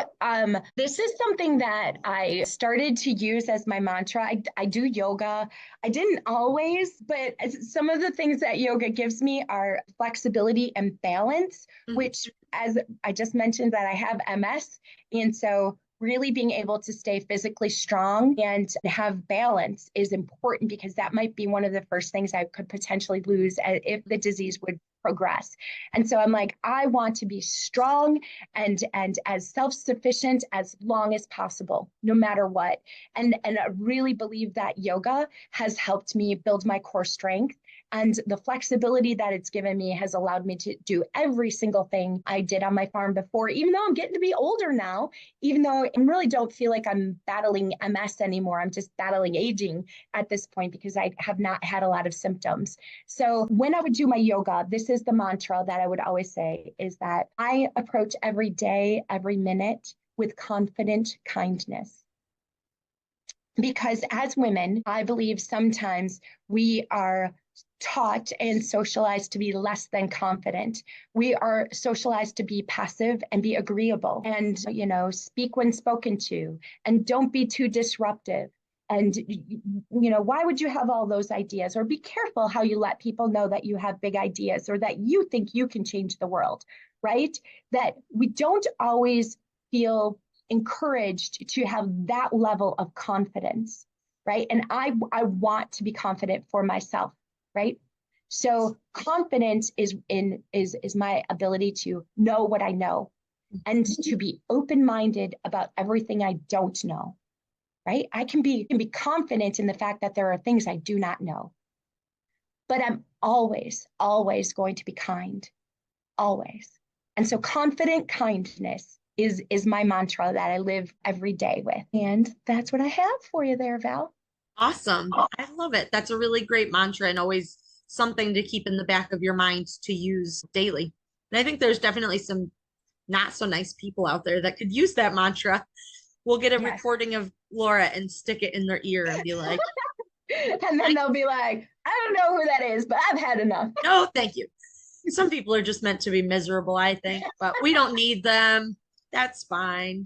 this is something that I started to use as my mantra. I do yoga. I didn't always, but some of the things that yoga gives me are flexibility and balance, which, as I just mentioned, that I have MS. And so really being able to stay physically strong and have balance is important, because that might be one of the first things I could potentially lose if the disease would progress. And so I'm like, I want to be strong and as self-sufficient as long as possible, no matter what. And I really believe that yoga has helped me build my core strength. And the flexibility that it's given me has allowed me to do every single thing I did on my farm before, even though I'm getting to be older now, even though I really don't feel like I'm battling MS anymore. I'm just battling aging at this point because I have not had a lot of symptoms. So when I would do my yoga, this is the mantra that I would always say, is that I approach every day, every minute with confident kindness. Because as women, I believe sometimes we are taught and socialized to be less than confident. We are socialized to be passive and be agreeable and, speak when spoken to, and don't be too disruptive. And, why would you have all those ideas? Or be careful how you let people know that you have big ideas or that you think you can change the world, right? That we don't always feel encouraged to have that level of confidence, right? And I want to be confident for myself, right? So confidence is my ability to know what I know and to be open-minded about everything I don't know, right? I can be confident in the fact that there are things I do not know, but I'm always going to be kind, always. And so confident kindness is my mantra that I live every day with. And that's what I have for you there, Val. Awesome. I love it. That's a really great mantra and always something to keep in the back of your mind to use daily. And I think there's definitely some not so nice people out there that could use that mantra, we'll get a recording of Laura and stick it in their ear and be like, and then they'll be like, I don't know who that is, but I've had enough. No, thank you. Some people are just meant to be miserable, I think, but we don't need them. That's fine.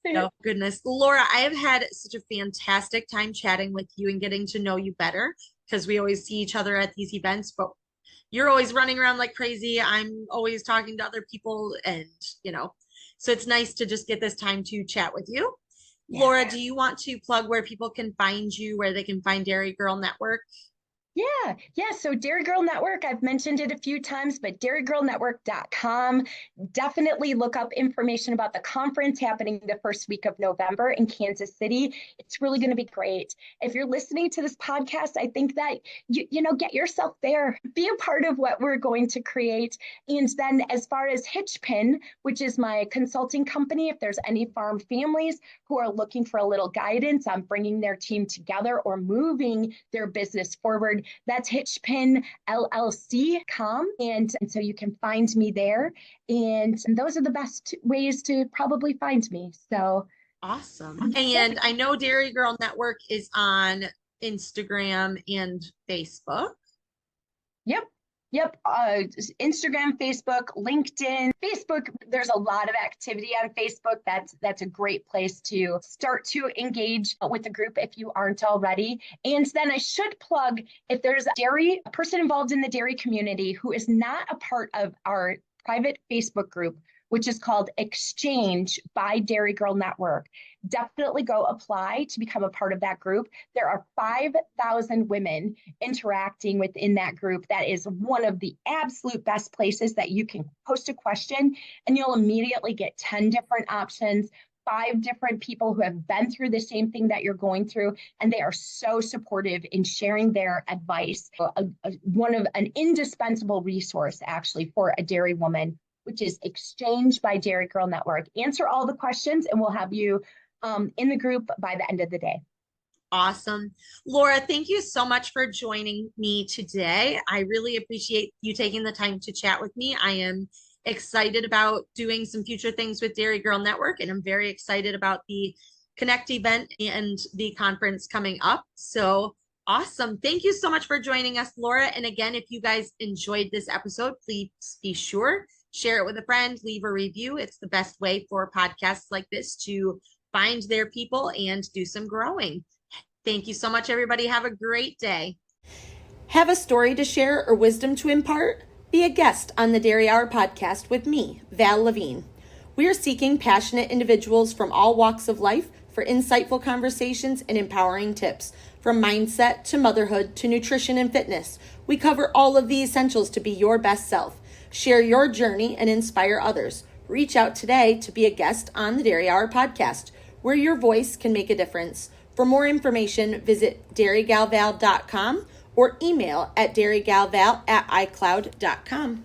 No, goodness. Laura, I have had such a fantastic time chatting with you and getting to know you better, because we always see each other at these events, but you're always running around like crazy. I'm always talking to other people, and, so it's nice to just get this time to chat with you. Yeah. Laura, do you want to plug where people can find you, where they can find Dairy Girl Network? Yeah. So Dairy Girl Network, I've mentioned it a few times, but dairygirlnetwork.com. Definitely look up information about the conference happening the first week of November in Kansas City. It's really going to be great. If you're listening to this podcast, I think that, get yourself there, be a part of what we're going to create. And then as far as Hitchpin, which is my consulting company, if there's any farm families who are looking for a little guidance on bringing their team together or moving their business forward, that's hitchpinllc.com. And so you can find me there. And those are the best ways to probably find me. So awesome. And I know Dairy Girl Network is on Instagram and Facebook. Yep. Instagram, Facebook, LinkedIn. Facebook, there's a lot of activity on Facebook. That's a great place to start to engage with the group if you aren't already. And then I should plug, if there's a person involved in the dairy community who is not a part of our private Facebook group, which is called Exchange by Dairy Girl Network, definitely go apply to become a part of that group. There are 5,000 women interacting within that group. That is one of the absolute best places that you can post a question and you'll immediately get 10 different options, 5 different people who have been through the same thing that you're going through, and they are so supportive in sharing their advice. An indispensable resource actually for a dairy woman, which is Exchange by Dairy Girl Network. Answer all the questions and we'll have you in the group by the end of the day. Awesome. Laura, thank you so much for joining me today. I really appreciate you taking the time to chat with me. I am excited about doing some future things with Dairy Girl Network, and I'm very excited about the Connect event and the conference coming up. So awesome. Thank you so much for joining us, Laura. And again, if you guys enjoyed this episode, please be sure share it with a friend, leave a review. It's the best way for podcasts like this to find their people and do some growing. Thank you so much, everybody. Have a great day. Have a story to share or wisdom to impart? Be a guest on the Dairy Hour podcast with me, Val Lavigne. We are seeking passionate individuals from all walks of life for insightful conversations and empowering tips. From mindset to motherhood to nutrition and fitness, we cover all of the essentials to be your best self. Share your journey and inspire others. Reach out today to be a guest on the Dairy Hour podcast, where your voice can make a difference. For more information, visit dairygalval.com or email at dairygalval@icloud.com.